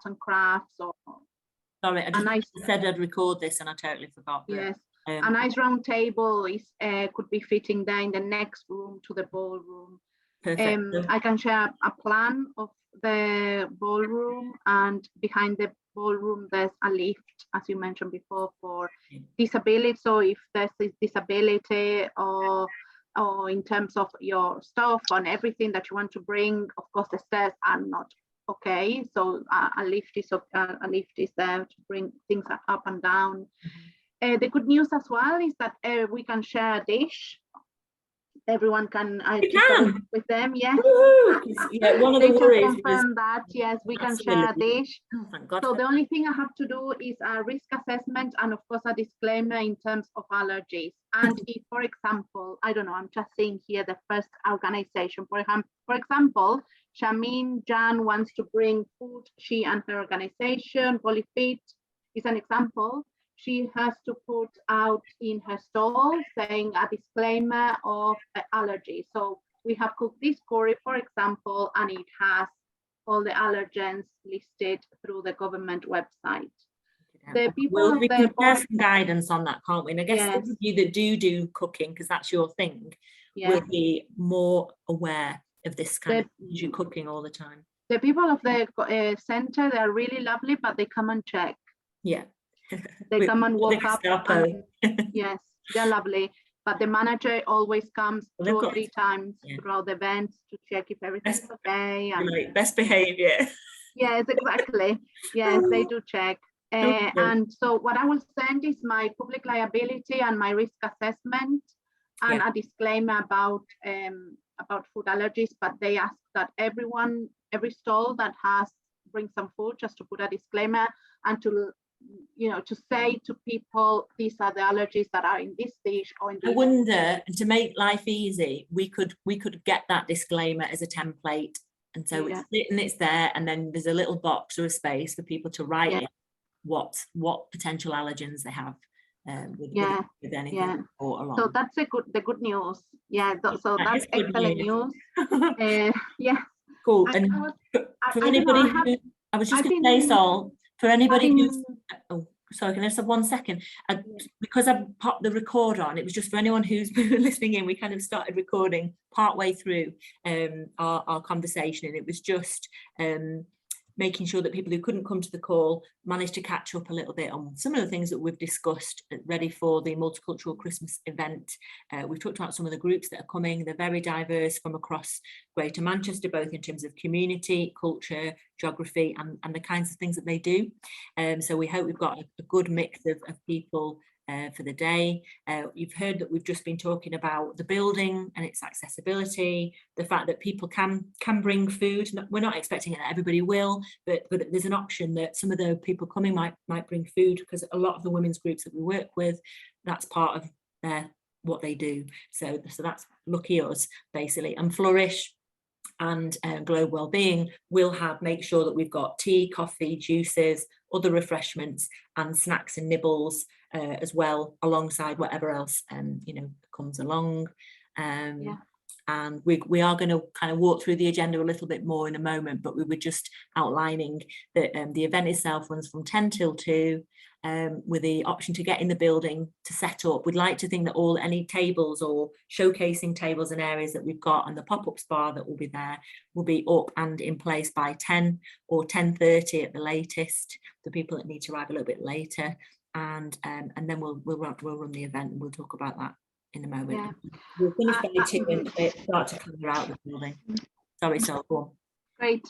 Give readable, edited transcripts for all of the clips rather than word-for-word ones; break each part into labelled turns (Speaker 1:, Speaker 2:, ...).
Speaker 1: and crafts, or
Speaker 2: sorry, I just said I'd record this and I totally forgot. But,
Speaker 1: yes, a nice round table is could be fitting there in the next room to the ballroom.
Speaker 2: Perfect.
Speaker 1: I can share a plan of the ballroom, and behind the ballroom there's a lift, as you mentioned before, for disability. So if there's this disability, or in terms of your stuff and everything that you want to bring, of course the stairs are not okay, so a lift is there to bring things up and down. The good news as well is that we can share a dish. Everyone can with them, yes.
Speaker 2: Yeah, one of the worries
Speaker 1: confirm that, yes, we can share a dish.
Speaker 2: Oh, thank God.
Speaker 1: So the only thing I have to do is a risk assessment, and of course a disclaimer in terms of allergies. And if, for example, I don't know, I'm just saying here the first organization, for example, Shamin Jan wants to bring food, she and her organization, Polyfit is an example. She has to put out in her stall saying a disclaimer of allergy. So we have cooked this curry, for example, and it has all the allergens listed through the government website. The people
Speaker 2: we can share some guidance on that, can't we? And I guess those of you that do cooking, because that's your thing, will be more aware of this kind of you cooking all the time. The
Speaker 1: people of the centre, they're really lovely, but they come and check.
Speaker 2: Yeah.
Speaker 1: They come and walk up. And, yes, they're lovely. But the manager always comes 2 or 3 times throughout the events to check if everything's okay. And
Speaker 2: best behaviour.
Speaker 1: Yes, exactly. Yes, they do check. And so what I will send is my public liability and my risk assessment, and a disclaimer about food allergies. But they ask that every stall that bring some food, just to put a disclaimer, and to say to people, these are the allergies that are in this dish or in this.
Speaker 2: I wonder, to make life easy, we could get that disclaimer as a template, and so it's there, and then there's a little box or a space for people to write in what potential allergens they have with anything or along.
Speaker 1: So that's the good news. Yeah, so that's excellent news. Yeah.
Speaker 2: Cool. And for anybody who, I was just going to say, Sol, for anybody who's, sorry, can I just have 1 second? Because I popped the record on, it was just for anyone who's listening in, we kind of started recording partway through our conversation, and it was just making sure that people who couldn't come to the call managed to catch up a little bit on some of the things that we've discussed, ready for the MultiCultural Christmas event. We've talked about some of the groups that are coming. They're very diverse from across Greater Manchester, both in terms of community, culture, geography, and the kinds of things that they do. So we hope we've got a good mix of people for the day. You've heard that we've just been talking about the building and its accessibility, the fact that people can bring food. We're not expecting that everybody will, but there's an option that some of the people coming might bring food, because a lot of the women's groups that we work with, that's part of what they do. So that's lucky us, basically. And Flourish and Globe Wellbeing will make sure that we've got tea, coffee, juices, other refreshments and snacks and nibbles as well, alongside whatever else comes along. And we are going to kind of walk through the agenda a little bit more in a moment, but we were just outlining that the event itself runs from 10 till 2, with the option to get in the building to set up. We'd like to think that any tables or showcasing tables and areas that we've got, and the pop-up spa that will be there, will be up and in place by 10 or 10:30 at the latest, the people that need to arrive a little bit later. And then we'll run the event, and we'll talk about that in a moment. We'll finish by 2 and start to clear out the building. Sorry, Sol, go on.
Speaker 1: Great.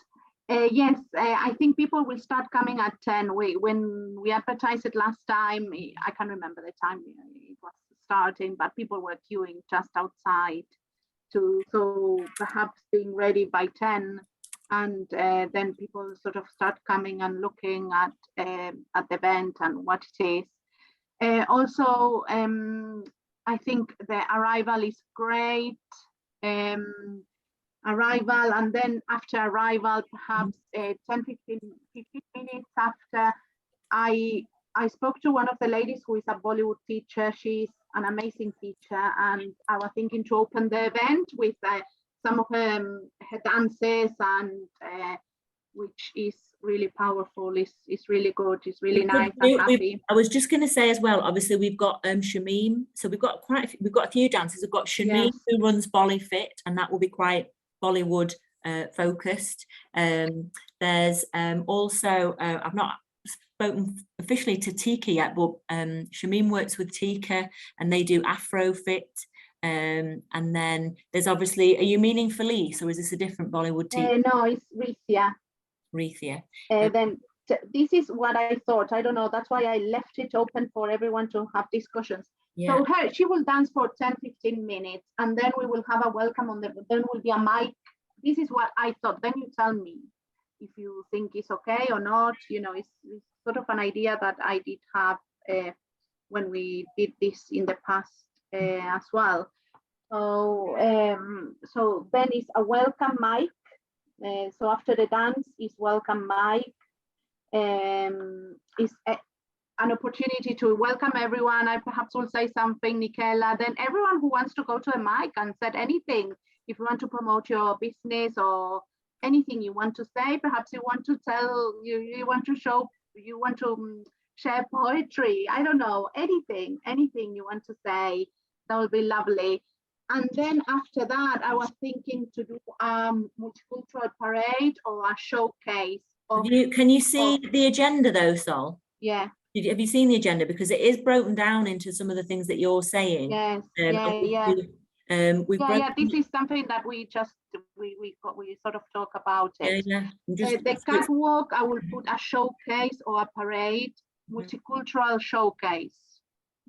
Speaker 1: Yes, I think people will start coming at 10. When we advertised it last time, I can't remember the time it was starting, but people were queuing just outside, so perhaps being ready by 10. And then people sort of start coming and looking at the event and what it is. Also, I think the arrival is great. Arrival, and then after arrival, perhaps 10-15 minutes after, I spoke to one of the ladies who is a Bollywood teacher. She's an amazing teacher, and I was thinking to open the event with some of her dances, and which is really powerful. It's really good. It's really nice and happy.
Speaker 2: I was just going to say as well, obviously we've got Shamim, so we've got a few dancers. We've got Shamim, yes, who runs Bolly Fit, and that will be quite Bollywood focused. There's also I've not spoken officially to Tika yet, but Shamim works with Tika and they do Afro Fit. And then there's obviously, are you meaning Felice, or is this a different Bollywood team?
Speaker 1: No, it's Rithia.
Speaker 2: Rithia.
Speaker 1: Then this is what I thought. I don't know. That's why I left it open for everyone to have discussions. Yeah. So she will dance for 10-15 minutes, and then we will have a welcome then will be a mic. This is what I thought. Then you tell me if you think it's okay or not. You know, it's sort of an idea that I did have when we did this in the past as well. So then it's a welcome mic. So after the dance is welcome mic. Is an opportunity to welcome everyone. I perhaps will say something, Nikela. Then everyone who wants to go to a mic and said anything. If you want to promote your business or anything you want to say, perhaps you want to tell, you want to show, you want to share poetry. I don't know, anything you want to say, that would be lovely. And then after that, I was thinking to do multicultural parade or a showcase.
Speaker 2: Can you see the agenda though, Sol?
Speaker 1: Yeah.
Speaker 2: Have you seen the agenda? Because it is broken down into some of the things that you're saying.
Speaker 1: Yes. This is something that we sort of talk about it. The catwalk, I will put a showcase or a parade, multicultural showcase.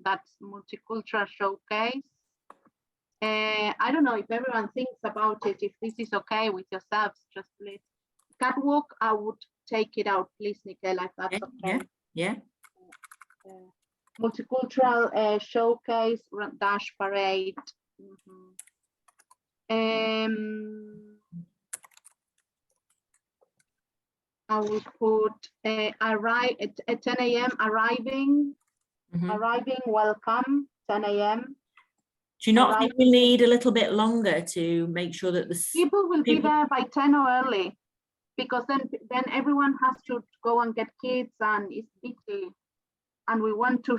Speaker 1: That's multicultural showcase. I don't know if everyone thinks about it, if this is okay with yourselves, just please. Catwalk, I would take it out, please, Nikela, if that's okay.
Speaker 2: Yeah.
Speaker 1: Multicultural showcase dash parade. I will put arrive at 10 a.m. arriving welcome 10 a.m.
Speaker 2: Do you not think we need a little bit longer to make sure that the
Speaker 1: people will be there by 10 or early, because then everyone has to go and get kids and it's busy, and we want to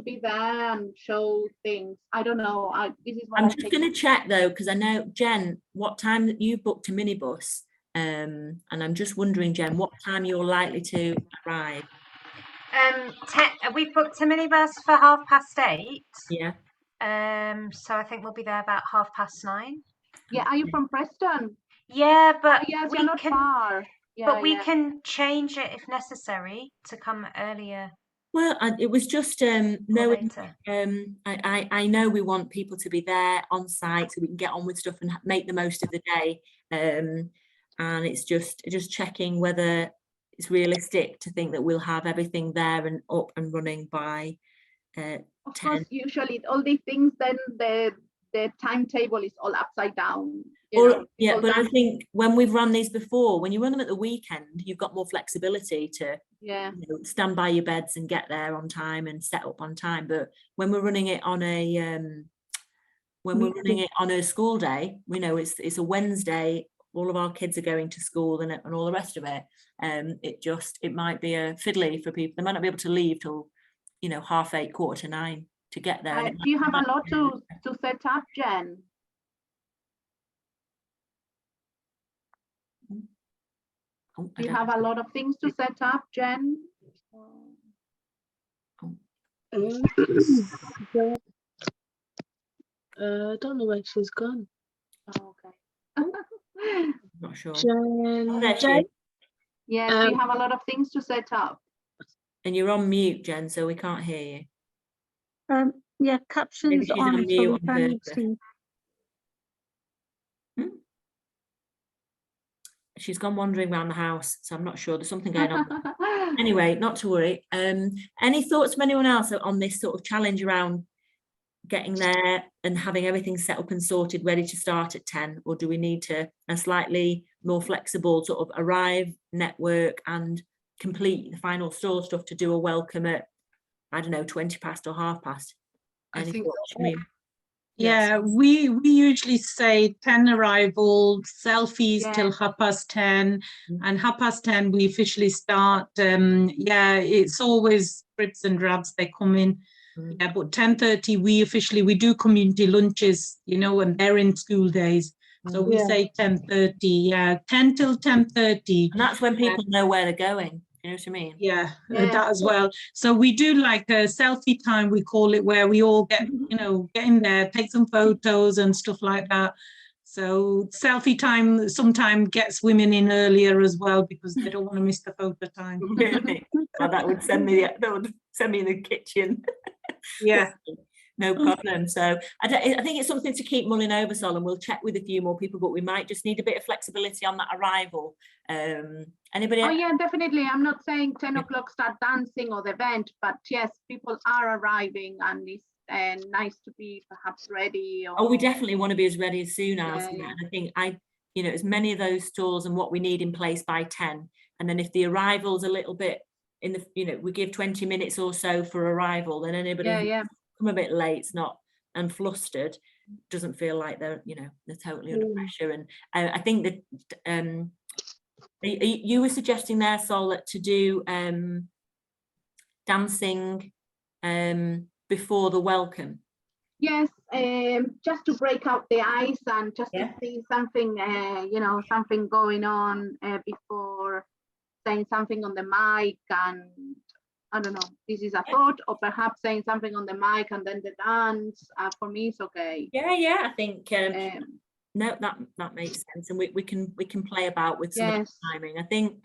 Speaker 1: be there and show things. I don't know. This is what
Speaker 2: I'm just going to check though, because I know, Jen, what time that you booked a minibus, and I'm just wondering, Jen, what time you're likely to arrive.
Speaker 3: We've booked a minibus for 8:30.
Speaker 2: Yeah.
Speaker 3: So I think we'll be there about 9:30.
Speaker 1: Yeah. Are you from Preston?
Speaker 3: Yeah, but
Speaker 1: yes, you're not far. Yeah,
Speaker 3: but we can change it if necessary to come earlier.
Speaker 2: Well, it was just knowing. I know we want people to be there on site so we can get on with stuff and make the most of the day. And it's just checking whether it's realistic to think that we'll have everything there and up and running by.
Speaker 1: Of course, usually all these things, then the timetable is all upside down.
Speaker 2: Yeah, but I think when we've run these before, when you run them at the weekend, you've got more flexibility to stand by your beds and get there on time and set up on time. But when we're running it on a school day, we know it's a Wednesday. All of our kids are going to school and all the rest of it. It might be a fiddly for people. They might not be able to leave till 8:30, 8:45 to get there.
Speaker 1: Do you have a lot to set up, Jen? Do you have a lot of things to set up, Jen?
Speaker 4: I don't know where she's gone.
Speaker 1: Oh, okay.
Speaker 2: Not sure.
Speaker 4: Jen?
Speaker 1: Yeah, do you have a lot of things to set up?
Speaker 2: And you're on mute, Jen, so we can't hear you.
Speaker 4: Yeah, captions on mute on purpose.
Speaker 2: She's gone wandering around the house, so I'm not sure. There's something going on. Anyway, not to worry. Any thoughts from anyone else on this sort of challenge around getting there and having everything set up and sorted, ready to start at 10? Or do we need to a slightly more flexible sort of arrive, network and complete the final store stuff to do a welcome at, I don't know, 20 past or 30:30?
Speaker 5: Yeah, we usually say 10 arrival, selfies till 10:30, and 10:30 we officially start. Yeah, it's always dribs and drabs, they come in. Yeah, but 10:30 we do community lunches, you know, and they're in school days. So we say 10:30, 10 till 10:30.
Speaker 2: And that's when people know where they're going. You know what I mean?
Speaker 5: Yeah, that as well. So we do like a selfie time, we call it, where we all get, you know, get in there, take some photos and stuff like that. So selfie time sometimes gets women in earlier as well because they don't want to miss the photo time.
Speaker 2: Really? Well, that would send me in the kitchen.
Speaker 5: Yeah.
Speaker 2: No problem. So I think it's something to keep mulling over, Sol, and we'll check with a few more people, but we might just need a bit of flexibility on that arrival. Anybody?
Speaker 1: Oh yeah, definitely. I'm not saying 10 o'clock start dancing or the event, but yes, people are arriving and it's nice to be perhaps ready. Or,
Speaker 2: we definitely want to be as ready as soon as. And I think you know, as many of those stalls and what we need in place by 10. And then if the arrival's a little bit in the, you know, we give 20 minutes or so for arrival, then anybody who's come a bit late, and flustered, doesn't feel like they're, you know, they're totally under pressure. And I think that you were suggesting there, Sol, that to do dancing before the welcome.
Speaker 1: Yes, just to break out the ice and just to see something, you know, something going on before saying something on the mic. And I don't know, this is a thought, or perhaps saying something on the mic and then the dance. For me, it's okay.
Speaker 2: Yeah, I think no, that makes sense, and we can play about with some of the timing. I think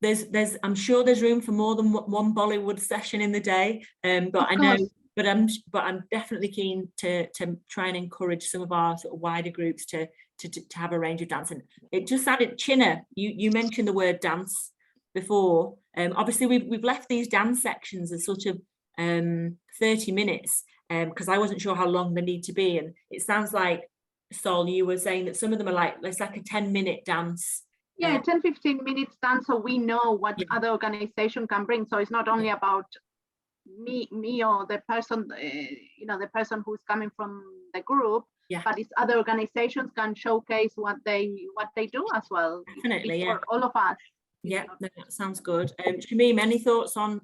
Speaker 2: there's I'm sure there's room for more than one Bollywood session in the day, but I know. But I'm definitely keen to try and encourage some of our sort of wider groups to have a range of dancing. It just added, Chinna, you mentioned the word dance before. Obviously we've left these dance sections as sort of 30 minutes because I wasn't sure how long they need to be, and it sounds like, Sol, you were saying that some of them are like, it's like a 10-minute dance.
Speaker 1: Yeah, 10-15 minutes dance, so we know what other organization can bring. So it's not only about me or the person, you know, the person who's coming from the group, but it's other organizations can showcase what they do as well.
Speaker 2: Definitely,
Speaker 1: for all of us.
Speaker 2: Yeah, that sounds good. Shamim, any thoughts on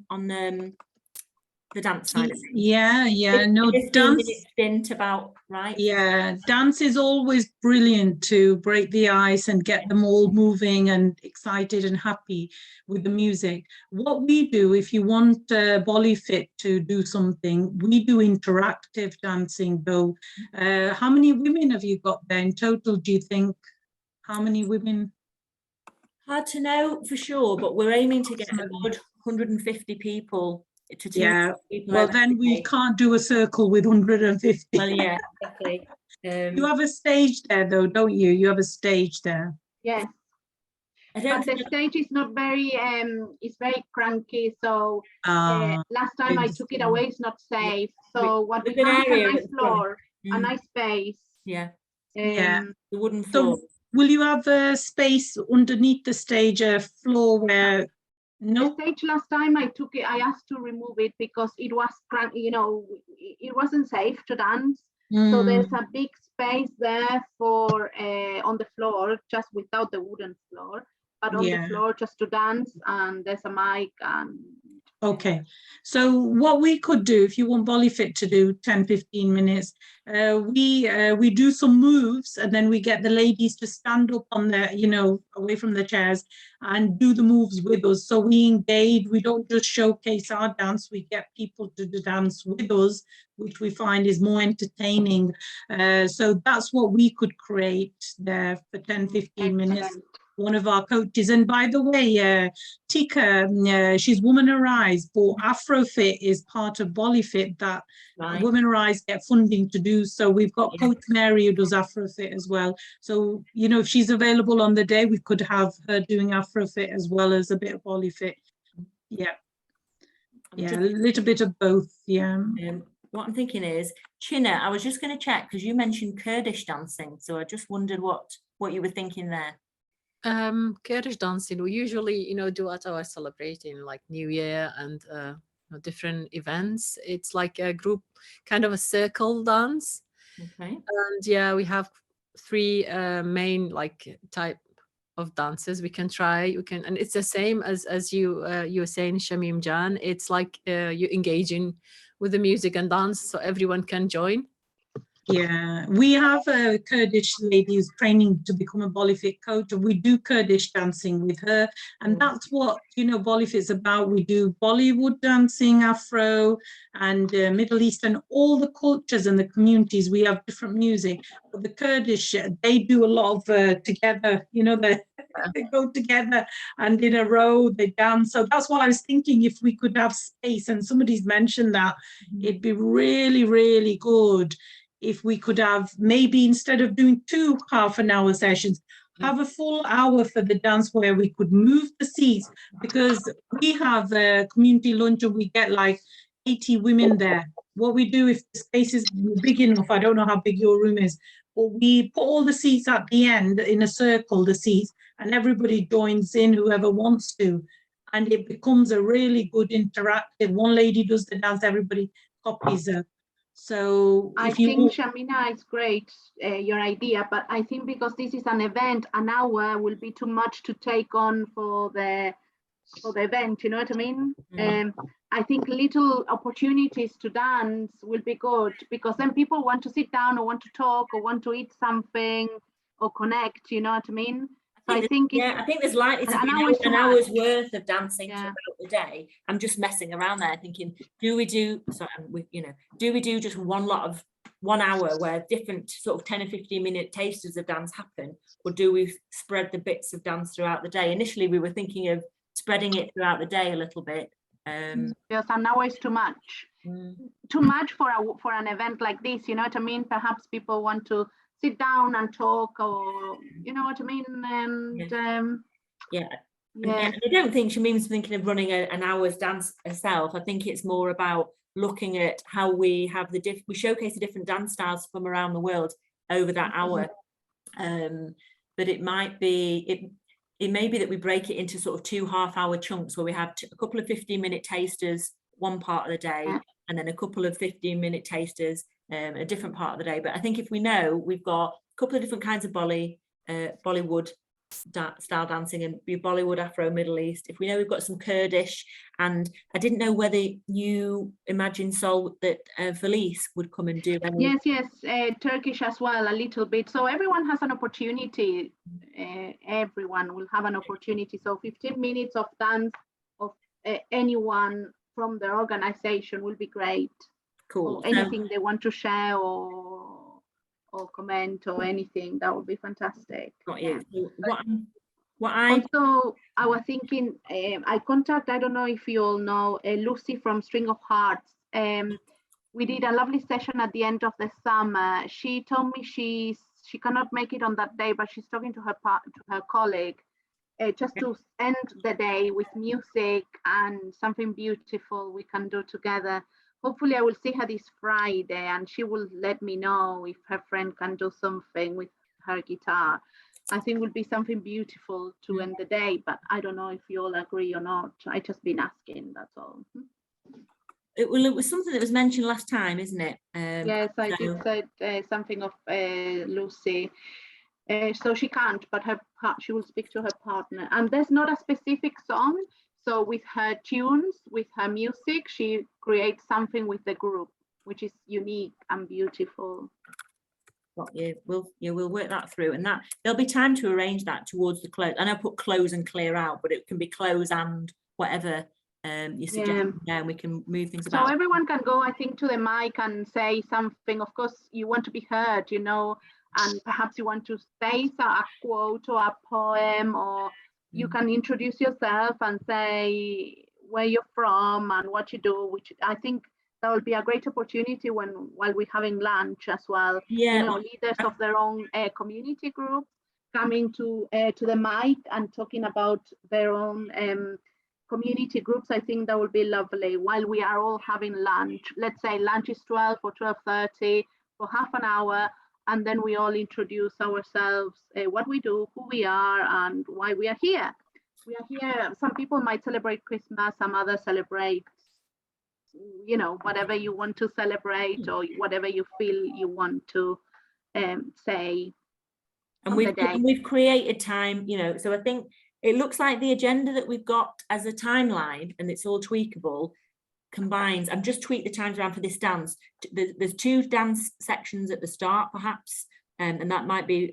Speaker 2: the dance side of things?
Speaker 5: Yeah, no, dance
Speaker 2: stint about, right?
Speaker 5: Yeah, dance is always brilliant to break the ice and get them all moving and excited and happy with the music. What we do, if you want Bollyfit to do something, we do interactive dancing though. How many women have you got there in total, do you think? How many women?
Speaker 2: Hard to know for sure, but we're aiming to get a good 150 people.
Speaker 5: Well, then we can't do a circle with 150.
Speaker 2: Well, yeah, exactly.
Speaker 5: You have a stage there, though, don't you? You have a stage there.
Speaker 1: Yes. But the stage is not very, it's very cranky. So last time I took it away, it's not safe. So what we have is a nice floor, a nice space.
Speaker 2: Yeah.
Speaker 5: The
Speaker 2: wooden floor.
Speaker 5: So will you have a space underneath the stage, a floor where? No.
Speaker 1: The stage last time I took it, I asked to remove it because it was, you know, it wasn't safe to dance. So there's a big space there for on the floor, just without the wooden floor, but on the floor just to dance, and there's a mic and.
Speaker 5: Okay, so what we could do, if you want Bollyfit to do 10-15 minutes, we do some moves, and then we get the ladies to stand up on the, you know, away from the chairs and do the moves with us. So we engage, we don't just showcase our dance, we get people to dance with us, which we find is more entertaining. So that's what we could create there for 10-15 minutes. One of our coaches, and by the way, Tika, she's Woman-Arise, but Afrofit is part of Bollyfit that Women-Arise get funding to do. So we've got Coach Mary who does Afrofit as well. So, you know, if she's available on the day, we could have her doing Afrofit as well as a bit of Bollyfit. Yeah, a little bit of both. Yeah.
Speaker 2: What I'm thinking is, Chinna, I was just going to check because you mentioned Kurdish dancing, so I just wondered what you were thinking there.
Speaker 6: Kurdish dancing we usually, you know, do at our celebrating like New Year and different events. It's like a group, kind of a circle dance.
Speaker 2: Okay.
Speaker 6: And yeah, we have 3 main like type of dances we can try. You can, and it's the same as you were saying, Shamim Jan. It's like you engaging with the music and dance, so everyone can join.
Speaker 5: Yeah, we have a Kurdish lady who's training to become a Bollyfit coach. We do Kurdish dancing with her, and that's what, you know, Bollyfit's about. We do Bollywood dancing, Afro, and Middle Eastern, all the cultures and the communities. We have different music, but the Kurdish, they do a lot of together, you know, they go together and in a row they dance. So that's what I was thinking, if we could have space, and somebody's mentioned that, it'd be really, really good if we could have, maybe instead of doing 2 half-an-hour sessions, have a full hour for the dance where we could move the seats, because we have a community lunch and we get like 80 women there. What we do, if the space is big enough, I don't know how big your room is, but we put all the seats at the end in a circle, the seats, and everybody joins in, whoever wants to. And it becomes a really good interactive. One lady does the dance, everybody copies her. So
Speaker 1: I think, Shamina, it's great, your idea, but I think because this is an event, an hour will be too much to take on for the event, you know what I mean? I think little opportunities to dance will be good, because then people want to sit down or want to talk or want to eat something or connect, you know what I mean? So I think
Speaker 2: I think there's likely to be an hour's worth of dancing throughout the day. I'm just messing around there, thinking, do we do just one hour where different sort of 10 or 15 minute tasters of dance happen, or do we spread the bits of dance throughout the day? Initially, we were thinking of spreading it throughout the day a little bit.
Speaker 1: Yes, an hour is too much. Too much for an event like this, you know what I mean? Perhaps people want to sit down and talk, or you know what I mean? And
Speaker 2: I don't think Shamim's thinking of running an hour's dance herself. I think it's more about looking at how we have we showcase the different dance styles from around the world over that hour. But it might be it may be that we break it into sort of 2 half-hour chunks, where we have a couple of 15-minute tasters one part of the day, and then a couple of 15-minute tasters a different part of the day. But I think if we know we've got a couple of different kinds of Bollywood style dancing, and Bollywood, Afro, Middle East, if we know we've got some Kurdish, and I didn't know whether you imagine, Sol, that Felice would come and do any.
Speaker 1: Yes, Turkish as well, a little bit. So everyone has an opportunity. Everyone will have an opportunity. So 15 minutes of dance of anyone from the organization will be great.
Speaker 2: Cool.
Speaker 1: Or anything they want to share or comment or anything, that would be fantastic.
Speaker 2: Got you. What
Speaker 1: also, I was thinking, I don't know if you all know Lucy from String of Hearts. We did a lovely session at the end of the summer. She told me she cannot make it on that day, but she's talking to her colleague just to end the day with music and something beautiful we can do together. Hopefully I will see her this Friday, and she will let me know if her friend can do something with her guitar. I think it will be something beautiful to end the day, but I don't know if you all agree or not. I just been asking, that's all.
Speaker 2: It was something that was mentioned last time, isn't it?
Speaker 1: Yes, I did say something of Lucy. So she can't, but she will speak to her partner. And there's not a specific song. So with her tunes, with her music, she creates something with the group, which is unique and beautiful.
Speaker 2: Well, we'll work that through, and that there'll be time to arrange that towards the close. And I put close and clear out, but it can be close and whatever you suggest, and we can move things about.
Speaker 1: So everyone can go, I think, to the mic and say something. Of course, you want to be heard, you know, and perhaps you want to say a quote or a poem, or you can introduce yourself and say where you're from and what you do, which I think that will be a great opportunity while we're having lunch as well.
Speaker 2: Yeah.
Speaker 1: You know, leaders of their own community group coming to the mic and talking about their own community groups. I think that would be lovely while we are all having lunch. Let's say lunch is 12 or 12:30 for half an hour. And then we all introduce ourselves, what we do, who we are, and why we are here. We are here. Some people might celebrate Christmas, some others celebrate you know, whatever you want to celebrate or whatever you feel you want to say.
Speaker 2: And we've created time, you know, so I think it looks like the agenda that we've got as a timeline, and it's all tweakable, combines. I've just tweaked the times around for this dance. There's 2 dance sections at the start, perhaps, and that might be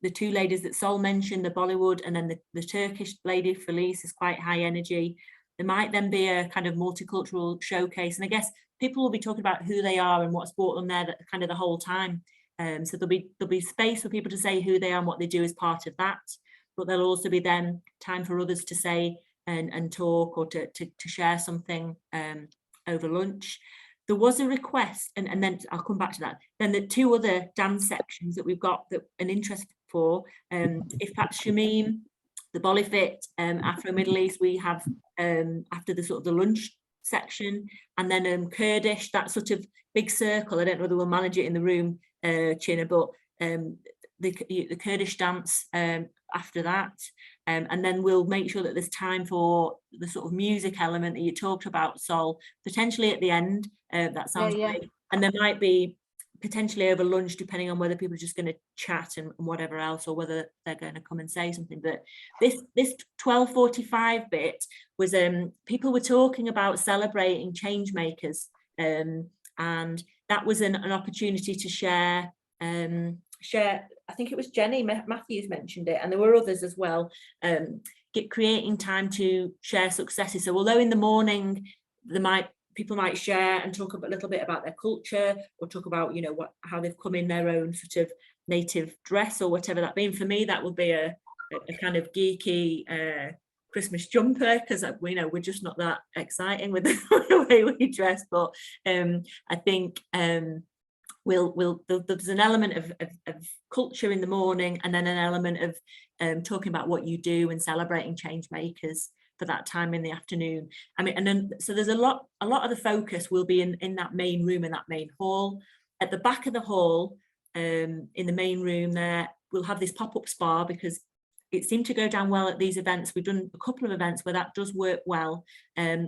Speaker 2: the 2 ladies that Sol mentioned, the Bollywood, and then the Turkish lady, Felice, is quite high energy. There might then be a kind of multicultural showcase, and I guess people will be talking about who they are and what's brought them there kind of the whole time. So there'll be space for people to say who they are and what they do as part of that, but there'll also be then time for others to say and talk, or to share something over lunch. There was a request, and then I'll come back to that. Then the 2 other dance sections that we've got that an interest for, if perhaps Shamim, the Bollyfit, Afro Middle East, we have after the sort of the lunch section, and then Kurdish, that sort of big circle. I don't know whether we'll manage it in the room, China, but the Kurdish dance after that, and then we'll make sure that there's time for the sort of music element that you talked about, Sol, potentially at the end. That sounds great. And there might be potentially over lunch, depending on whether people are just going to chat and whatever else, or whether they're going to come and say something. But this 12:45 bit was people were talking about celebrating change makers, and that was an opportunity to share. I think it was Jenny Matthews mentioned it, and there were others as well. Creating time to share successes. So although in the morning people might share and talk a little bit about their culture, or talk about, you know, how they've come in their own sort of native dress or whatever that being. For me, that would be a kind of geeky Christmas jumper, because we know we're just not that exciting with the way we dress. But I think there's an element of culture in the morning, and then an element of talking about what you do and celebrating change makers for that time in the afternoon. I mean, and then so there's a lot of the focus will be in that main room, in that main hall. At the back of the hall, in the main room there, we'll have this pop-up spa, because it seemed to go down well at these events. We've done a couple of events where that does work well.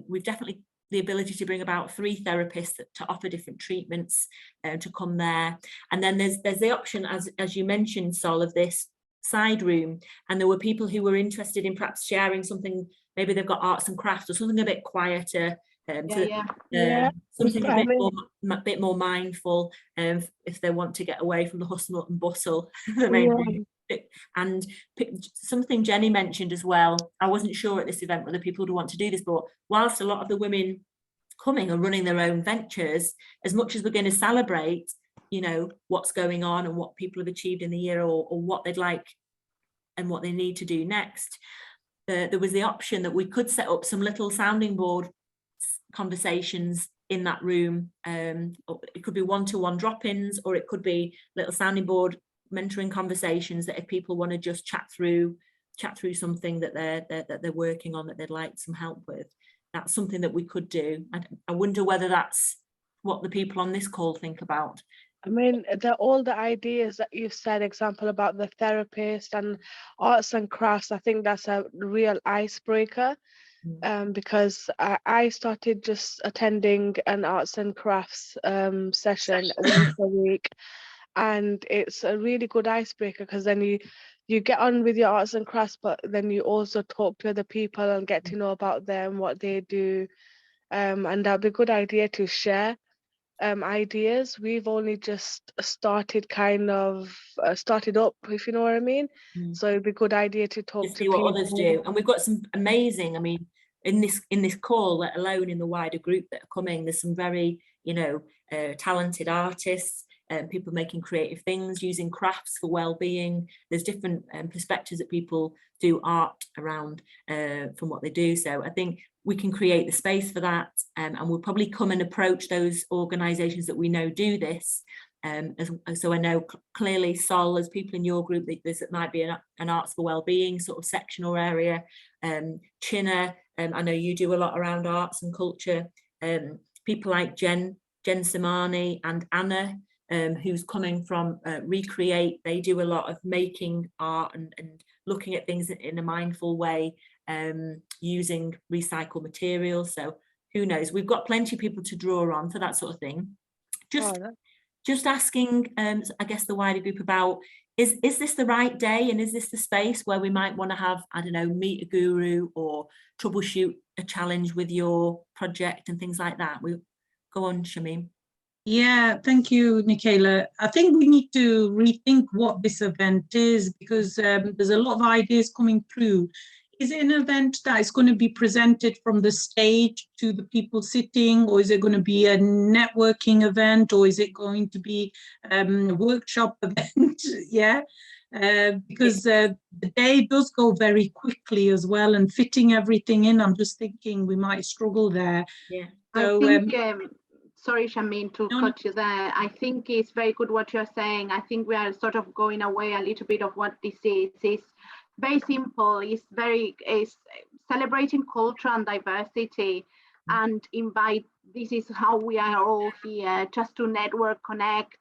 Speaker 2: We've definitely the ability to bring about 3 therapists to offer different treatments to come there. And then there's the option, as you mentioned, Sol, of this side room. And there were people who were interested in perhaps sharing something. Maybe they've got arts and crafts or something a bit quieter, something a bit more mindful, if they want to get away from the hustle and bustle. And something Jenny mentioned as well, I wasn't sure at this event whether people would want to do this, but whilst a lot of the women coming are running their own ventures, as much as we're going to celebrate, you know, what's going on and what people have achieved in the year, or what they'd like and what they need to do next, there was the option that we could set up some little sounding board conversations in that room. It could be one-to-one drop-ins, or it could be little sounding board mentoring conversations that if people want to just chat through something that they're working on that they'd like some help with, that's something that we could do. I wonder whether that's what the people on this call think about.
Speaker 4: I mean, all the ideas that you've said, example about the therapist and arts and crafts, I think that's a real icebreaker. Because I started just attending an arts and crafts session once a week, and it's a really good icebreaker, because then you get on with your arts and crafts, but then you also talk to other people and get to know about them, what they do, and that'd be a good idea to share ideas. We've only just started up, if you know what I mean. So it'd be a good idea to talk to people.
Speaker 2: What others do, and we've got some amazing, I mean, in this call, let alone in the wider group that are coming, there's some very, you know, talented artists, people making creative things, using crafts for well-being. There's different perspectives that people do art around from what they do. So I think we can create the space for that, and we'll probably come and approach those organisations that we know do this. So I know clearly, Sol, as people in your group, there might be an arts for well-being sort of section or area. Chinna, I know you do a lot around arts and culture. People like Jen Samani and Anna, who's coming from Recreate, they do a lot of making art and looking at things in a mindful way, using recycled materials. So who knows? We've got plenty of people to draw on for that sort of thing. Just asking, I guess, the wider group about, is this the right day, and is this the space where we might want to have, I don't know, meet a guru or troubleshoot a challenge with your project and things like that? We go on, Shamim.
Speaker 5: Yeah, thank you, Michaela. I think we need to rethink what this event is, because there's a lot of ideas coming through. Is it an event that is going to be presented from the stage to the people sitting, or is it going to be a networking event, or is it going to be a workshop event? Yeah, because the day does go very quickly as well, and fitting everything in, I'm just thinking we might struggle there.
Speaker 2: Yeah.
Speaker 5: So,
Speaker 1: I think, sorry, Shamin, to cut you there. I think it's very good what you're saying. I think we are sort of going away a little bit of what this is. It's very simple. It's celebrating culture and diversity, and invite. This is how we are all here, just to network, connect,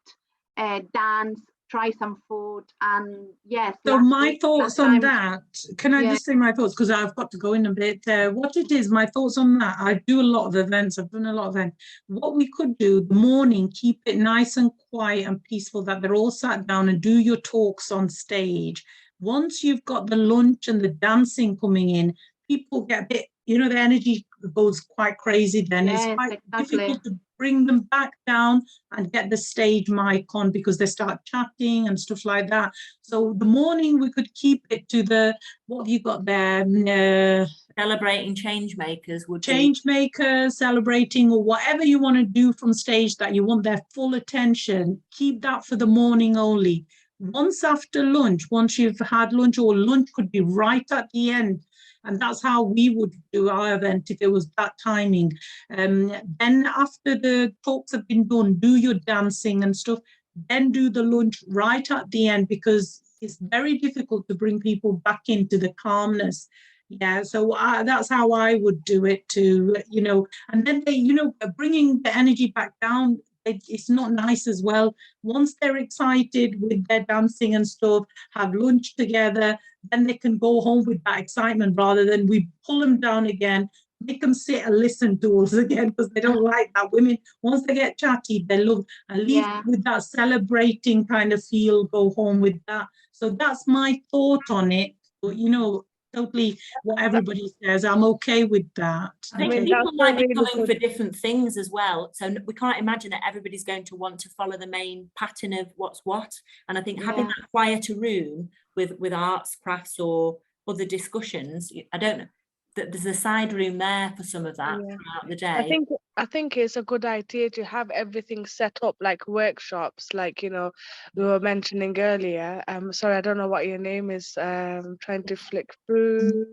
Speaker 1: dance, try some food, and yes.
Speaker 5: So my thoughts on that, can I just say my thoughts, because I've got to go in a bit. What it is, my thoughts on that, I do a lot of events, I've done a lot of events. What we could do, the morning, keep it nice and quiet and peaceful, that they're all sat down and do your talks on stage. Once you've got the lunch and the dancing coming in, people get a bit, you know, the energy goes quite crazy then. Yes, it's quite difficult to bring them back down and get the stage mic on, because they start chatting and stuff like that. So the morning we could keep it to the, what have you got there?
Speaker 2: Celebrating change makers would
Speaker 5: change makers, celebrating, or whatever you want to do from stage that you want their full attention. Keep that for the morning only. Once after lunch, once you've had lunch, or lunch could be right at the end, and that's how we would do our event if it was that timing. Then after the talks have been done, do your dancing and stuff, then do the lunch right at the end, because it's very difficult to bring people back into the calmness. Yeah, so that's how I would do it too, you know, and then they, you know, bringing the energy back down, it's not nice as well. Once they're excited with their dancing and stuff, have lunch together, then they can go home with that excitement, rather than we pull them down again, make them sit and listen to us again, because they don't like that. Women, once they get chatty, they love, and leave with that celebrating kind of feel, go home with that. So that's my thought on it. But, you know, totally what everybody says, I'm okay with that.
Speaker 2: I think people might be coming for different things as well, so we can't imagine that everybody's going to want to follow the main pattern of what's what. And I think having that quieter room with arts, crafts, or other discussions, I don't know, that there's a side room there for some of that throughout the day.
Speaker 4: I think it's a good idea to have everything set up, like workshops, like, you know, we were mentioning earlier. Sorry, I don't know what your name is. Trying to flick through.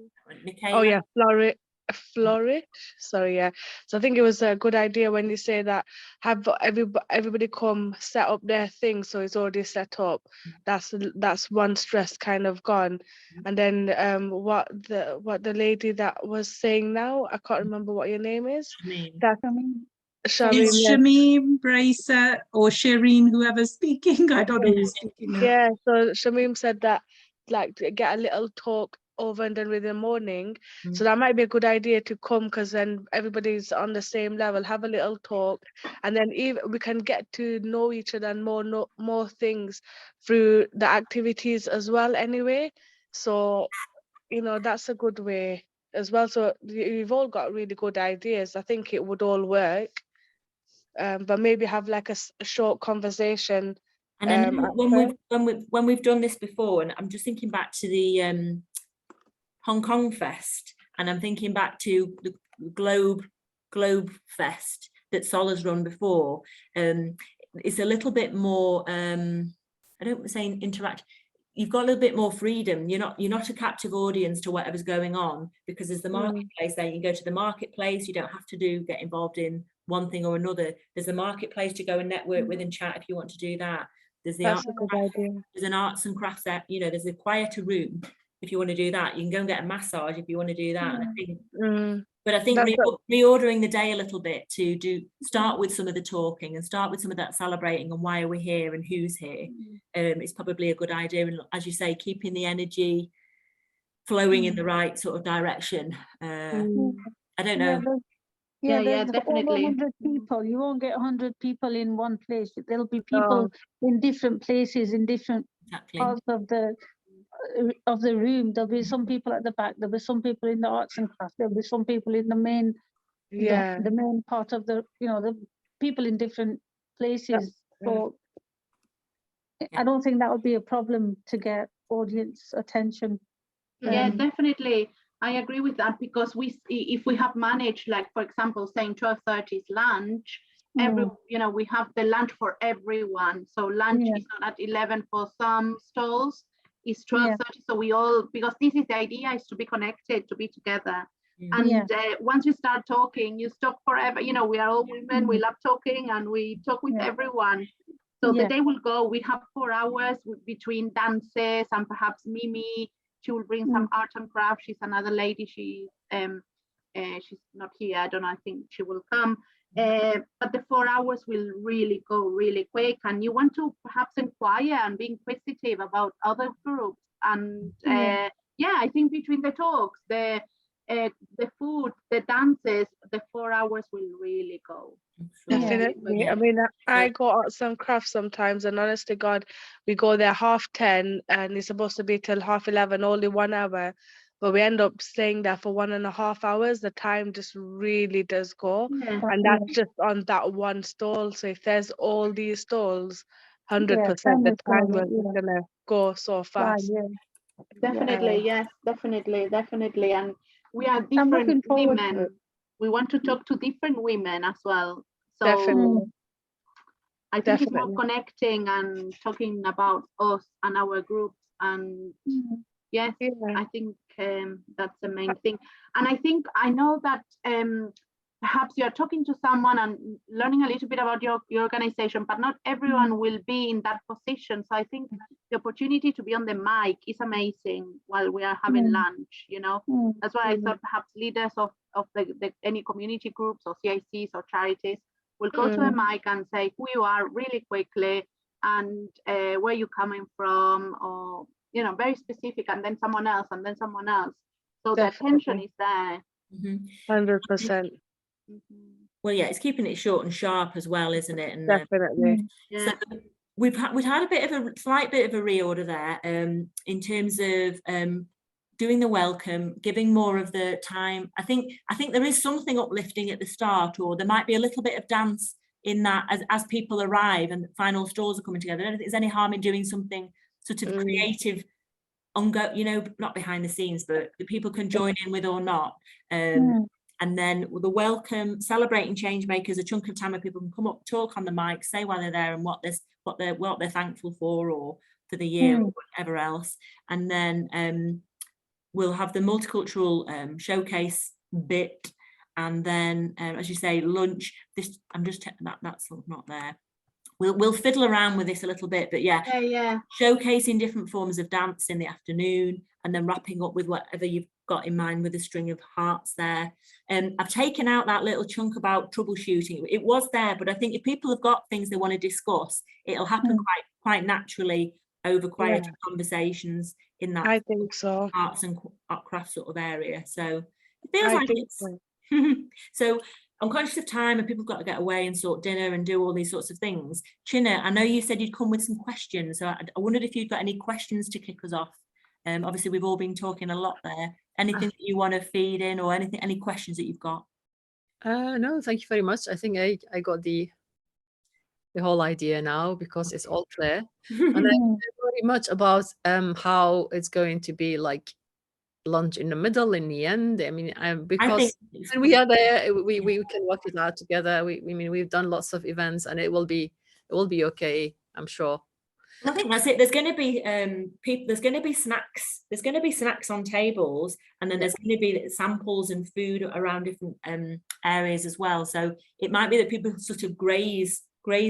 Speaker 2: Michaela?
Speaker 4: Oh yeah, Flourish. Sorry, yeah. So I think it was a good idea when you say that, have everybody come set up their thing, so it's already set up. That's one stress kind of gone. And then what the lady that was saying now, I can't remember what your name is.
Speaker 5: Shamim, Bracer, or Shireen, whoever's speaking. I don't know who's speaking now.
Speaker 4: Yeah, so Shamim said that, like, to get a little talk over and done with in the morning. So that might be a good idea to come, because then everybody's on the same level, have a little talk, and then even we can get to know each other and more things through the activities as well anyway. So, you know, that's a good way as well. So you've all got really good ideas. I think it would all work. But maybe have like a short conversation.
Speaker 2: And I know when we've done this before, and I'm just thinking back to the Hong Kong Fest, and I'm thinking back to the Globe Fest that Sol has run before. It's a little bit more, I don't say interact. You've got a little bit more freedom. You're not a captive audience to whatever's going on, because there's the marketplace there. You can go to the marketplace. You don't have to get involved in one thing or another. There's a marketplace to go and network with and chat if you want to do that. There's the there's an arts and crafts there. You know, there's a quieter room if you want to do that. You can go and get a massage if you want to do that. And I think, but I think reordering the day a little bit to start with some of the talking and start with some of that celebrating and why are we here and who's here, is probably a good idea. And as you say, keeping the energy flowing in the right sort of direction. I don't know.
Speaker 7: Yeah,
Speaker 1: Yeah,
Speaker 7: there's over
Speaker 1: definitely.
Speaker 7: 100 people. You won't get 100 people in one place. There'll be people in different places, in different parts of the room. There'll be some people at the back. There'll be some people in the arts and crafts. There'll be some people in the main, the main part of the, the people in different places. So I don't think that would be a problem to get audience attention.
Speaker 1: Yeah, definitely. I agree with that, because if we have managed, like, for example, saying 12:30 is lunch, we have the lunch for everyone. So lunch is not at 11 for some stalls, it's 12:30. So we all, because this is the idea, is to be connected, to be together. And once you start talking, you stop forever. We are all women, we love talking, and we talk with everyone. So the day will go. We have 4 hours between dances, and perhaps Mimi, she will bring some art and craft. She's another lady. She's not here. I don't know. I think she will come. But the 4 hours will really go really quick. And you want to perhaps inquire and be inquisitive about other groups. And I think between the talks, the food, the dances, the 4 hours will really go.
Speaker 4: Definitely. I mean, I go out some crafts sometimes, and honest to God, we go there 10:30, and it's supposed to be till 11:30, only 1 hour, but we end up staying there for 1.5 hours. The time just really does go, and that's just on that one stall. So if there's all these stalls, 100% the time is gonna go so fast.
Speaker 1: Definitely, yes, definitely. And we are different women. We want to talk to different women as well. So
Speaker 4: Definitely.
Speaker 1: I think it's more connecting and talking about us and our groups. And yes, I think that's the main thing. And I know that perhaps you're talking to someone and learning a little bit about your organization, but not everyone will be in that position. So I think the opportunity to be on the mic is amazing while we are having lunch, That's why I thought perhaps leaders of any community groups or CICs or charities will go to a mic and say who you are really quickly, and where you're coming from, or very specific, and then someone else, and then someone else. So the attention is there.
Speaker 4: 100%.
Speaker 2: Well, yeah, it's keeping it short and sharp as well, isn't it? And
Speaker 4: definitely.
Speaker 2: So we've had a slight bit of a reorder there, in terms of doing the welcome, giving more of the time. I think there is something uplifting at the start, or there might be a little bit of dance in that as people arrive and the final stalls are coming together. I don't think there's any harm in doing something sort of creative, not behind the scenes, but the people can join in with or not. And then the welcome, celebrating change makers, a chunk of time where people can come up, talk on the mic, say why they're there and what they're thankful for, or for the year, or whatever else. And then we'll have the multicultural showcase bit, and then as you say, lunch. That's not there. We'll fiddle around with this a little bit, but showcasing different forms of dance in the afternoon, and then wrapping up with whatever you've got in mind with a string of hearts there. I've taken out that little chunk about troubleshooting. It was there, but I think if people have got things they want to discuss, it'll happen quite naturally over quieter conversations in that,
Speaker 4: I think so,
Speaker 2: arts and crafts sort of area. So it feels like it's so I'm conscious of time, and people have got to get away and sort dinner and do all these sorts of things. Chinna, I know you said you'd come with some questions, so I wondered if you'd got any questions to kick us off. Obviously we've all been talking a lot there. Anything that you want to feed in, or any questions that you've got?
Speaker 6: No, thank you very much. I think I got the whole idea now, because it's all clear. And I know very much about how it's going to be, like lunch in the middle, in the end. I mean, because when we are there, we can work it out together. We've done lots of events, and it will be okay, I'm sure.
Speaker 2: I think that's it. There's going to be there's going to be snacks. There's going to be snacks on tables, and then there's going to be samples and food around different areas as well. So it might be that people sort of graze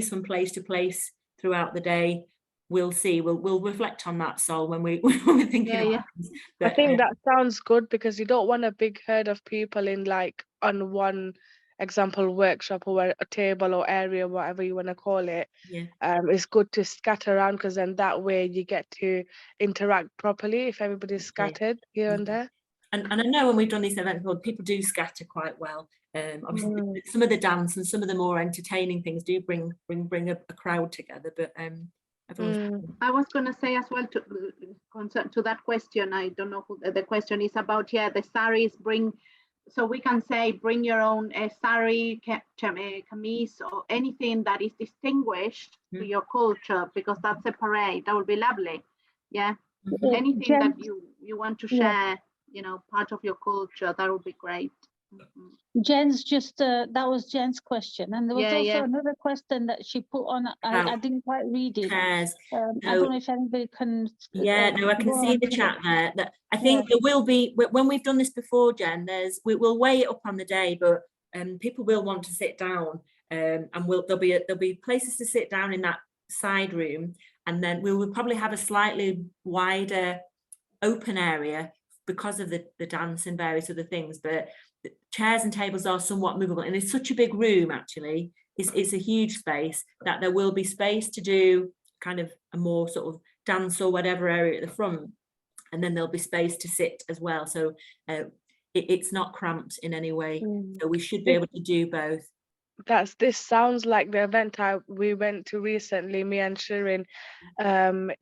Speaker 2: from place to place throughout the day. We'll see. We'll reflect on that, Sol, when we're thinking. About things. But,
Speaker 4: I think that sounds good, because you don't want a big herd of people in, like, on one example workshop or a table or area, whatever you want to call it. It's good to scatter around, because then that way you get to interact properly if everybody's scattered here and there.
Speaker 2: And I know when we've done these events, people do scatter quite well. Obviously, some of the dance and some of the more entertaining things do bring a crowd together. But
Speaker 1: I was going to say as well to that question. I don't know who the question is about. Yeah, the saris bring. So we can say bring your own sari, camise, or anything that is distinguished to your culture, because that's a parade. That would be lovely. Yeah, anything that you want to share, you know, part of your culture, that would be great.
Speaker 7: Jen's just that was Jen's question, and there was also another question that she put on. I didn't quite read it. I don't know if anybody can.
Speaker 2: I can see the chat there. That I think there will be, when we've done this before, Jen. We'll weigh it up on the day, but people will want to sit down, and there'll be places to sit down in that side room, and then we will probably have a slightly wider open area because of the dance and various other things, but the chairs and tables are somewhat movable, and it's such a big room. Actually, it's a huge space that there will be space to do kind of a more sort of dance or whatever area at the front, and then there'll be space to sit as well, so it's not cramped in any way. So we should be able to do both.
Speaker 4: This sounds like the event we went to recently, me and Shirin,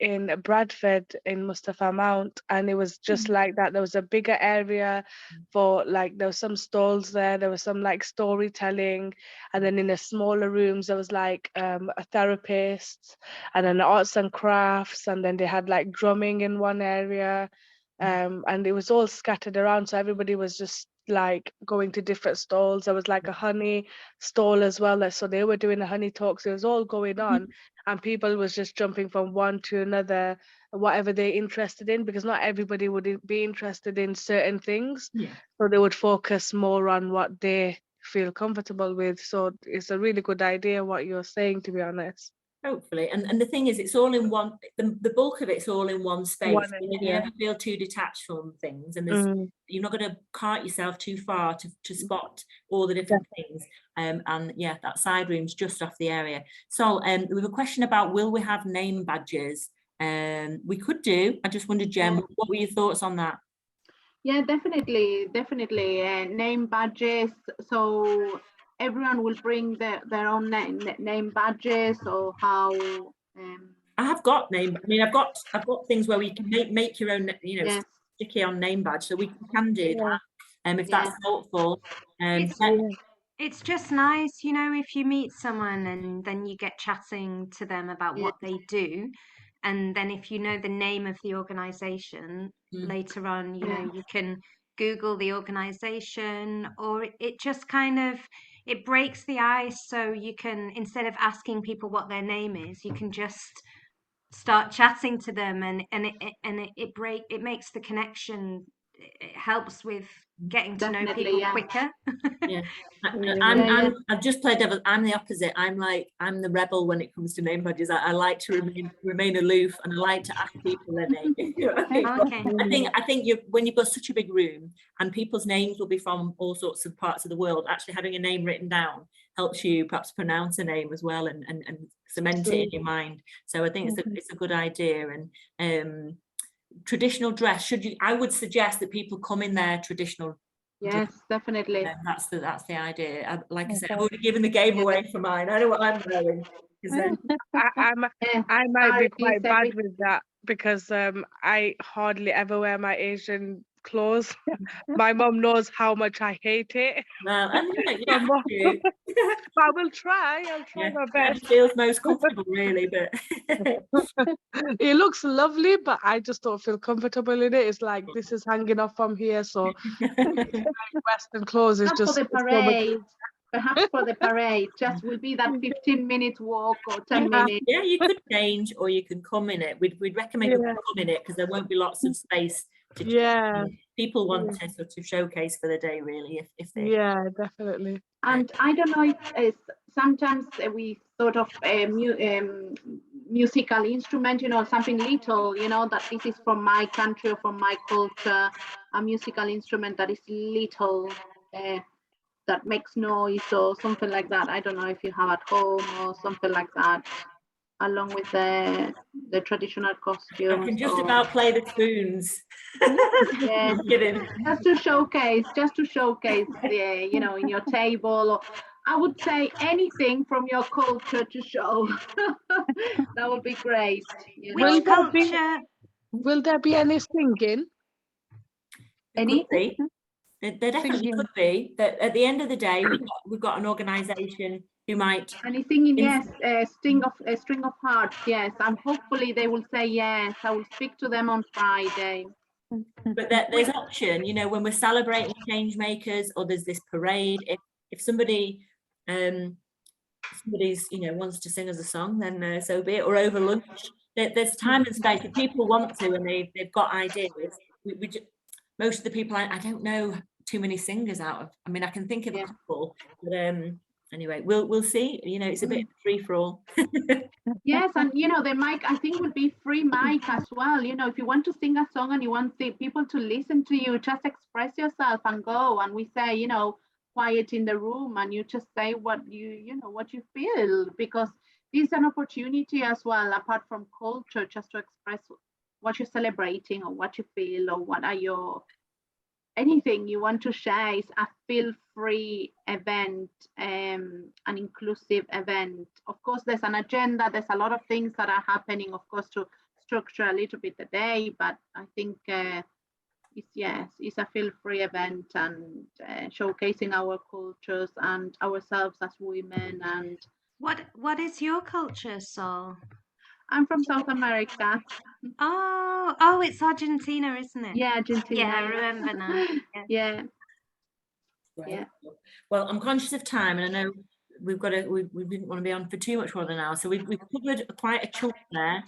Speaker 4: in Bradford in Mustafa Mount, and it was just like that. There was a bigger area for, like, there was some stalls there was some like storytelling, and then in the smaller rooms there was like a therapist, and then arts and crafts, and then they had like drumming in one area, and it was all scattered around, so everybody was just like going to different stalls. There was like a honey stall as well, so they were doing a honey talk, so it was all going on, and people was just jumping from one to another, whatever they're interested in, because not everybody would be interested in certain things, so they would focus more on what they feel comfortable with. So it's a really good idea what you're saying, to be honest.
Speaker 2: Hopefully, and the thing is, it's all in one, the bulk of it's all in one space. If you ever feel too detached from things, and you're not going to cart yourself too far to spot all the different things, and that side room's just off the area. So we have a question about, will we have name badges? We could do. I just wondered, Jen, what were your thoughts on that?
Speaker 1: Yeah, definitely name badges, so everyone will bring their own name badges, or how?
Speaker 2: I have got I've got things where we can make your own, you know, sticky on name badge, so we can do that. If that's helpful.
Speaker 3: It's just nice, you know, if you meet someone and then you get chatting to them about what they do, and then if you know the name of the organization later on, you know, you can Google the organization, or it just kind of, it breaks the ice, so you can, instead of asking people what their name is, you can just start chatting to them, and it makes the connection. It helps with getting to know people quicker.
Speaker 2: I've just played devil. I'm the opposite. I'm the rebel when it comes to name badges. I like to remain aloof, and I like to ask people their name.
Speaker 3: Okay.
Speaker 2: I think when you've got such a big room and people's names will be from all sorts of parts of the world, actually having a name written down helps you perhaps pronounce a name as well, and cement it in your mind. So I think it's a good idea. And traditional dress, I would suggest that people come in their traditional.
Speaker 1: Yes, definitely.
Speaker 2: That's the idea. Like I said, I've already given the game away for mine. I know what I'm wearing.
Speaker 4: I might be quite bad with that, because I hardly ever wear my Asian clothes. My mom knows how much I hate it.
Speaker 2: Well, I
Speaker 4: will try. I'll try my best.
Speaker 2: It feels most comfortable, really, but
Speaker 4: it looks lovely, but I just don't feel comfortable in it. It's like, this is hanging off from here, so Western clothes is just
Speaker 1: for the parade. Perhaps for the parade, just will be that 15-minute walk or 10 minutes.
Speaker 2: Yeah, you could change, or you can come in it. We'd recommend you come in it, because there won't be lots of space to people want to sort of showcase for the day, really, if they
Speaker 4: definitely.
Speaker 1: And I don't know if sometimes we sort of musical instrument, you know, something little, you know, that this is from my country or from my culture, a musical instrument that is little, that makes noise or something like that. I don't know if you have at home or something like that. along with the traditional costumes.
Speaker 2: I can just about play the spoons.
Speaker 1: Yeah, just to showcase, the, you know, in your table, or I would say anything from your culture to show. That would be great. You know?
Speaker 4: Will there be any singing?
Speaker 1: Any?
Speaker 2: There definitely could be. That at the end of the day, we've got an organisation who might.
Speaker 1: Any singing? Yes, a string of hearts. Yes, and hopefully they will say yes. I will speak to them on Friday.
Speaker 2: But there's option, you know, when we're celebrating change makers, or there's this parade. If somebody's, you know, wants to sing us a song, then so be it. Or over lunch, there's time and space. If people want to and they've got ideas, most of the people I don't know too many singers out of. I mean, I can think of a couple, but anyway, we'll see. You know, it's a bit free for all.
Speaker 1: Yes, and you know, the mic I think would be free mic as well. You know, if you want to sing a song and you want the people to listen to you, just express yourself and go. And we say, you know, quiet in the room, and you just say what you know what you feel, because this is an opportunity as well, apart from culture, just to express what you're celebrating or what you feel, or what are your anything you want to share. Is a feel-free event, an inclusive event. Of course, there's an agenda, there's a lot of things that are happening, of course, to structure a little bit the day, but I think it's a feel-free event, and showcasing our cultures and ourselves as women. And
Speaker 3: what is your culture, Sol?
Speaker 1: I'm from South America.
Speaker 3: Oh, it's Argentina, isn't it?
Speaker 1: Yeah, Argentina.
Speaker 3: Yeah, I remember now.
Speaker 1: Yeah.
Speaker 2: Right.
Speaker 1: Yeah.
Speaker 2: Well, I'm conscious of time, and I know we didn't want to be on for too much more than an hour, so we've covered quite a chunk there.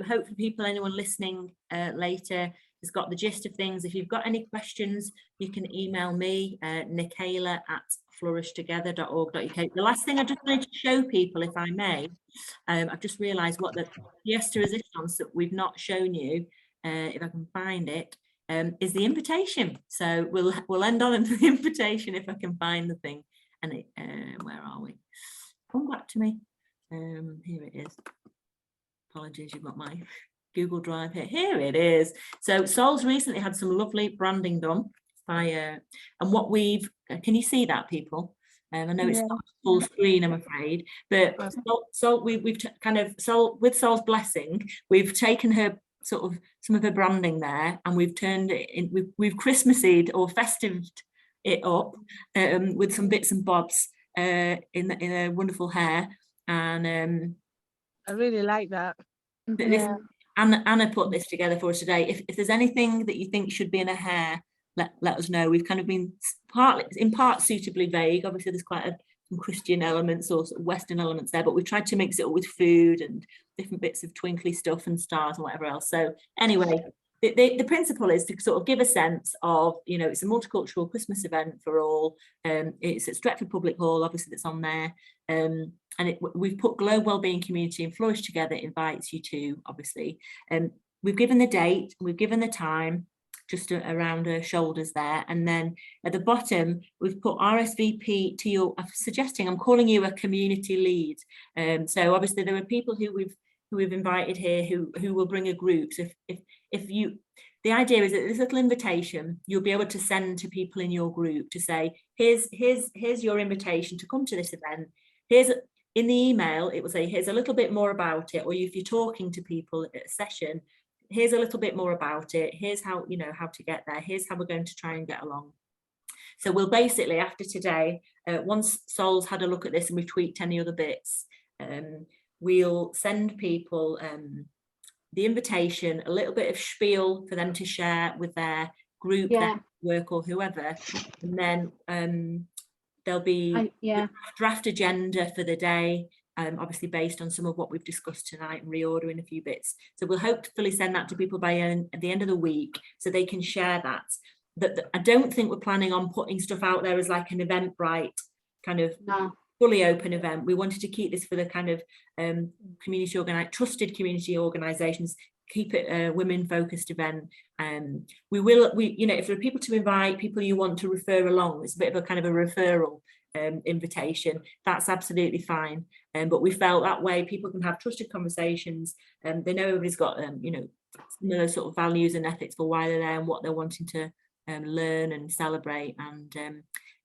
Speaker 2: Hopefully anyone listening later has got the gist of things. If you've got any questions, you can email me, nicola@flourishtogether.org.uk. The last thing I just wanted to show people, if I may, I've just realised what the Fiesta Resistance that we've not shown you, if I can find it, is the invitation. So we'll end on the invitation if I can find the thing. And where are we? Come back to me. Here it is. Apologies, you've got my Google Drive here. Here it is. So Sol's recently had some lovely branding done by and what we've can you see that, people? I know it's not full screen, I'm afraid, but Sol, we've kind of with Sol's blessing, we've taken her sort of some of her branding there, and we've turned it in. We've Christmased or festived it up with some bits and bobs in a wonderful hair, and
Speaker 4: I really like that.
Speaker 2: Anna put this together for us today. If there's anything that you think should be in a hair, let us know. We've kind of been in part suitably vague. Obviously there's quite some Christian elements or sort of Western elements there, but we've tried to mix it up with food and different bits of twinkly stuff and stars and whatever else. So anyway, the principle is to sort of give a sense of, you know, it's a multicultural Christmas event for all. It's at Stretford Public Hall, obviously, that's on there. And we've put Globe Wellbeing Community and Flourish Together invites you to, obviously. We've given the date, we've given the time, just around her shoulders there. And then at the bottom, we've put RSVP to your, I'm calling you a community lead. So obviously there are people who we've invited here who will bring a group. So if you, the idea is that this little invitation you'll be able to send to people in your group to say, here's your invitation to come to this event. In the email, it will say, here's a little bit more about it. Or if you're talking to people at a session, here's a little bit more about it. Here's how, you know, how to get there. Here's how we're going to try and get along. So we'll basically, after today, once Sol's had a look at this and we've tweaked any other bits, we'll send people the invitation, a little bit of spiel for them to share with their group, their work, or whoever, and then there'll be a draft agenda for the day, obviously based on some of what we've discussed tonight and reordering a few bits. So we'll hopefully send that to people by at the end of the week so they can share that. That I don't think we're planning on putting stuff out there as like an Eventbrite kind of fully open event. We wanted to keep this for the kind of trusted community organisations, keep it a women focused event. We you know, if there are people to invite, people you want to refer along, it's a bit of a kind of a referral invitation, that's absolutely fine. But we felt that way people can have trusted conversations, and they know everybody's got you know, similar sort of values and ethics for why they're there and what they're wanting to learn and celebrate. And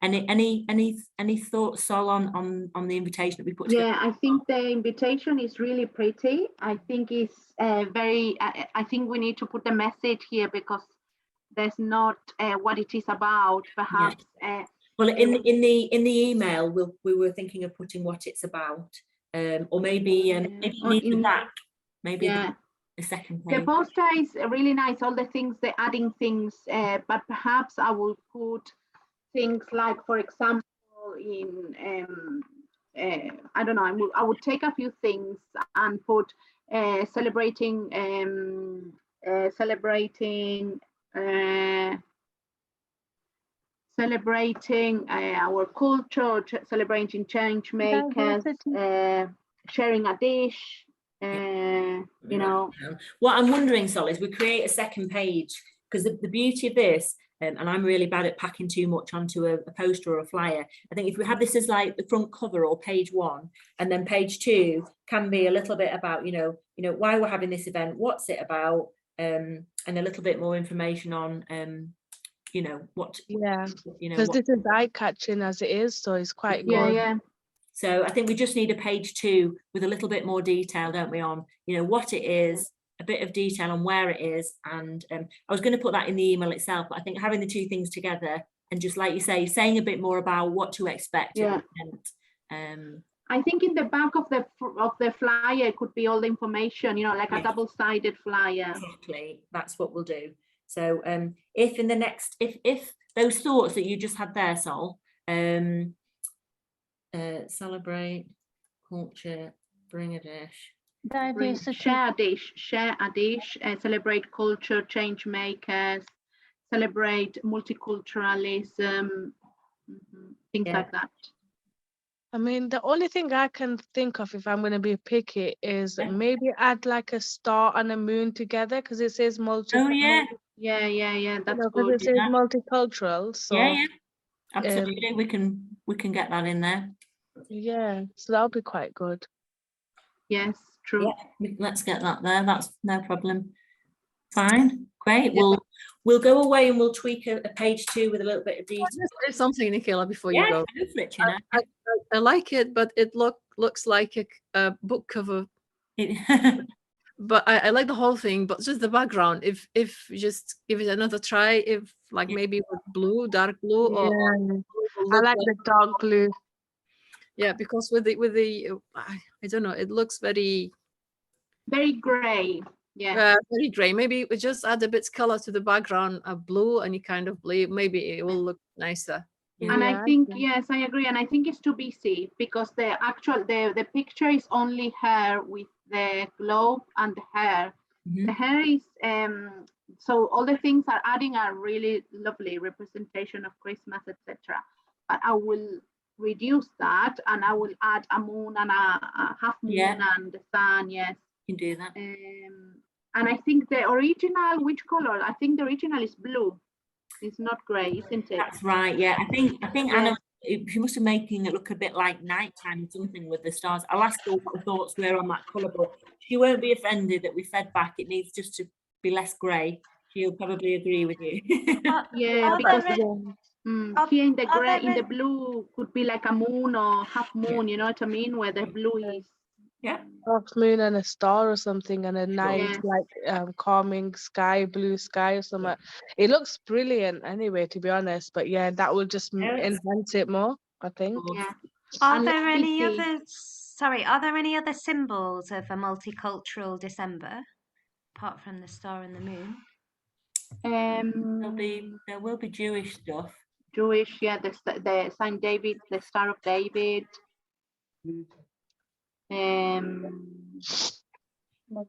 Speaker 2: any thoughts, Sol, on the invitation that we put together?
Speaker 1: Yeah, I think the invitation is really pretty. I think it's very, I think we need to put the message here, because there's not what it is about, perhaps. Yeah.
Speaker 2: Well, in the email, we were thinking of putting what it's about, or maybe maybe in the back, maybe the second page.
Speaker 1: The poster is really nice, all the things, they're adding things, but perhaps I will put things like, for example, in I don't know, I would take a few things and put celebrating our culture, celebrating change makers, sharing a dish. You know,
Speaker 2: what I'm wondering, Sol, is we create a second page, because the beauty of this, and I'm really bad at packing too much onto a poster or a flyer. I think if we have this as like the front cover or page 1, and then page 2 can be a little bit about, you know why we're having this event, what's it about, and a little bit more information on you know what.
Speaker 4: Yeah, because this is eye-catching as it is, so it's quite good.
Speaker 1: Yeah.
Speaker 2: So I think we just need a page 2 with a little bit more detail, don't we, on, you know, what it is, a bit of detail on where it is. And I was going to put that in the email itself, but I think having the 2 things together and just, like you say, saying a bit more about what to expect.
Speaker 1: Yeah. I think in the back of the flyer could be all the information, you know, like a double-sided flyer.
Speaker 2: Exactly, that's what we'll do. So if in the next, if those thoughts that you just had there, Sol, celebrate culture, bring a dish,
Speaker 7: diversity,
Speaker 1: share a dish, celebrate culture, change makers, celebrate multiculturalism, things like that.
Speaker 4: I mean, the only thing I can think of, if I'm going to be picky, is maybe add like a star and a moon together, because it says
Speaker 1: yeah, that's good.
Speaker 4: It says multicultural, so
Speaker 2: yeah, absolutely, we can get that in there.
Speaker 4: Yeah, so that'll be quite good.
Speaker 1: Yes, true.
Speaker 2: Yeah, let's get that there. That's no problem. Fine, great. We'll go away and we'll tweak a page 2 with a little bit of detail.
Speaker 6: There's something, Nicola, before you go.
Speaker 2: Go for it, you know.
Speaker 6: I like it, but it looks like a book cover. But I like the whole thing, but just the background. If just give it another try, if like maybe with blue, dark blue, or
Speaker 4: I like the dark blue.
Speaker 6: Yeah, because with the I don't know, it looks very
Speaker 1: gray. Yeah,
Speaker 6: very gray. Maybe we just add a bit color to the background of blue, and you kind of believe maybe it will look nicer.
Speaker 1: And I think, yes, I agree, and I think it's too busy, because the picture is only her with the globe and the hair. The hair is so all the things are adding a really lovely representation of Christmas, etc. But I will reduce that, and I will add a moon and a half moon and the sun. Yes,
Speaker 2: you can do that.
Speaker 1: And I think the original, which color? I think the original is blue. It's not grey, isn't it?
Speaker 2: That's right. Yeah, I think Anna, she must be making it look a bit like nighttime or something with the stars. I'll ask her what the thoughts were on that colour, but she won't be offended that we fed back. It needs just to be less grey. She'll probably agree with you.
Speaker 1: Yeah, because here in the grey, in the blue could be like a moon or half moon. You know what I mean? Where the blue is.
Speaker 2: Yeah.
Speaker 4: Half moon and a star or something, and a nice like calming sky, blue sky or something. It looks brilliant anyway, to be honest. But yeah, that will just enhance it more, I think.
Speaker 1: Yeah.
Speaker 3: Are there any other symbols of a multicultural December apart from the star and the moon?
Speaker 2: There will be Jewish stuff.
Speaker 1: Jewish, yeah, the Saint David, the Star of David.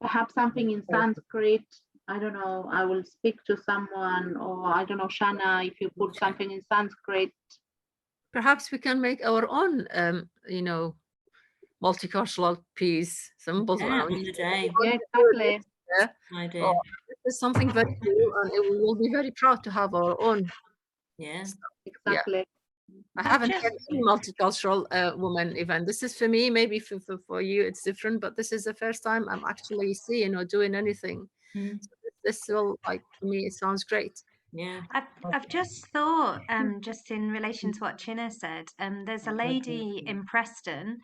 Speaker 1: Perhaps something in Sanskrit. I don't know. I will speak to someone, or I don't know, Shana, if you put something in Sanskrit.
Speaker 6: Perhaps we can make our own, you know, multicultural piece symbols around
Speaker 2: the day.
Speaker 1: Yeah, exactly.
Speaker 6: idea. Oh, this is something very cool, and we will be very proud to have our own.
Speaker 2: Yeah,
Speaker 1: exactly.
Speaker 6: I haven't had any multicultural woman event. This is for me, maybe for you it's different, but this is the first time I'm actually seeing or doing anything. So this will, like, for me, it sounds great.
Speaker 2: Yeah,
Speaker 3: I've just thought, just in relation to what Chinna said, there's a lady in Preston.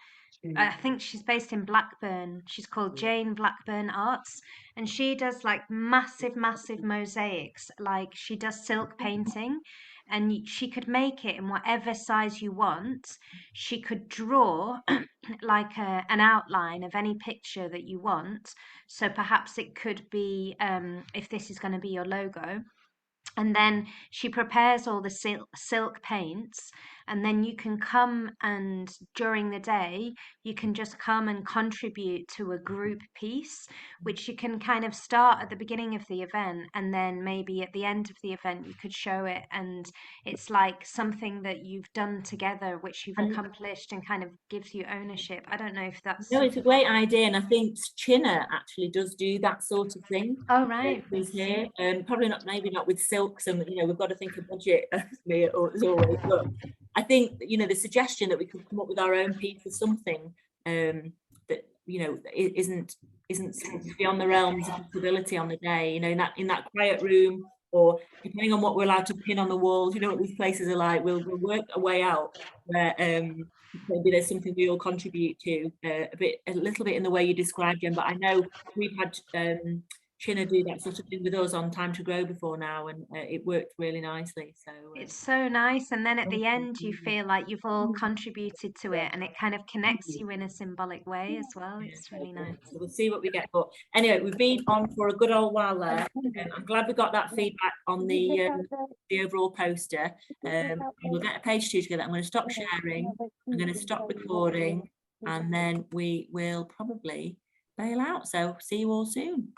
Speaker 3: I think she's based in Blackburn. She's called Jane Blackburn Arts, and she does like massive mosaics. Like, she does silk painting, and she could make it in whatever size you want. She could draw like an outline of any picture that you want. So perhaps it could be, if this is going to be your logo. And then she prepares all the silk paints, and then you can come, and during the day you can just come and contribute to a group piece, which you can kind of start at the beginning of the event, and then maybe at the end of the event you could show it, and it's like something that you've done together, which you've accomplished, and kind of gives you ownership. I don't know if that's...
Speaker 2: No, it's a great idea, and I think Chinna actually does do that sort of thing.
Speaker 3: Oh, right.
Speaker 2: Here, probably not, maybe not with silks, and we've got to think of budget as always. But I think the suggestion that we could come up with our own piece of something that isn't beyond the realms of possibility on the day. In that quiet room, or depending on what we're allowed to pin on the walls. What these places are like. We'll work a way out where maybe there's something we all contribute to, a little bit in the way you described, Jen. But I know we've had Chinna do that sort of thing with us on Time to Grow before now, and it worked really nicely. So
Speaker 3: it's so nice, and then at the end you feel like you've all contributed to it, and it kind of connects you in a symbolic way as well. It's really nice.
Speaker 2: So we'll see what we get. But anyway, we've been on for a good old while there. I'm glad we got that feedback on the overall poster. We'll get a page 2 together. I'm going to stop sharing. I'm going to stop recording, and then we will probably bail out. So see you all soon.